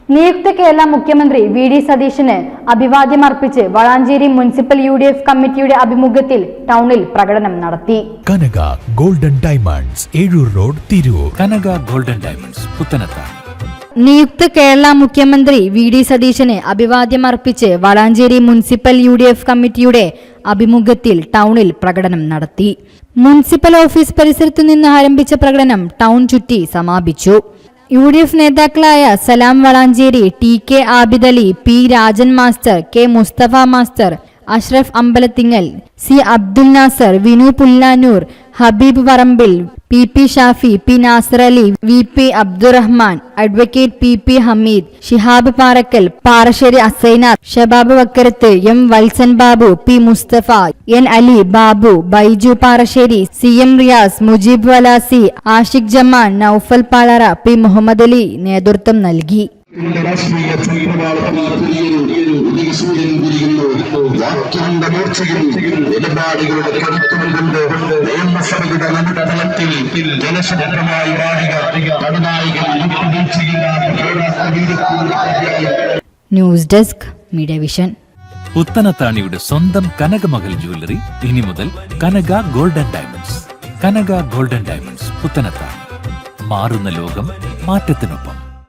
നിയുക്ത കേരള മുഖ്യമന്ത്രി വി.ഡി. സതീശന് അഭിവാദ്യമർപ്പിച്ച് വളാഞ്ചേരി മുനിസിപ്പൽ UDF കമ്മിറ്റിയുടെ ആഭിമുഖ്യത്തിൽ ടൗണിൽ പ്രകടനം നടത്തി. Kanaka golden diamonds, Ezhur road, Tirur. Kanaka golden diamonds, Puthanathani. നിയുക്ത കേരള മുഖ്യമന്ത്രി വി.ഡി. സതീശന് അഭിവാദ്യമർപ്പിച്ച് വളാഞ്ചേരി മുനിസിപ്പൽ UDF കമ്മിറ്റിയുടെ ആഭിമുഖ്യത്തിൽ ടൗണിൽ പ്രകടനം നടത്തി. മുനിസിപ്പൽ ഓഫീസ് പരിസരത്തു നിന്ന് ആരംഭിച്ച പ്രകടനം ടൗൺ ചുറ്റി സമാപിച്ചു. UDF നേതാക്കളായ Salam Valanchery, TK Abidali, P Rajan master, K Mustafa master, Ashraf Ambalathingal, C Abdul Nasar, Vinu Pullanur, Habeeb Parambil, PP Shafi, P Nasar Ali, VP Abdurahman, advocate PP Hameed, Shihab Parakkal, Parassery Asainar, Shabab Vakkarath, M Valsan Babu, P Mustafa, N Ali, Babu, Baiju Parassery, CM Riyas, Mujeeb Valasi, Ashiq Jaman, Noufal Palara, P Muhammad Ali നേതൃത്വം നൽകി. രാഷ്ട്രീയ നിലപാടുകളുടെ കരുത്തുകൊണ്ട് നിയമസഭയുടെ നടുത്തളത്തിൽ ജനശബ്ദമായി ന്യൂസ് ഡെസ്ക് മീഡിയ വിഷൻ. പുത്തനത്താണിയുടെ സ്വന്തം കനകമകൽ ജ്വല്ലറി ഇനി മുതൽ Kanaka golden diamonds. Kanaka golden diamonds, Puthanathani. മാറുന്ന ലോകം, മാറ്റത്തിനൊപ്പം.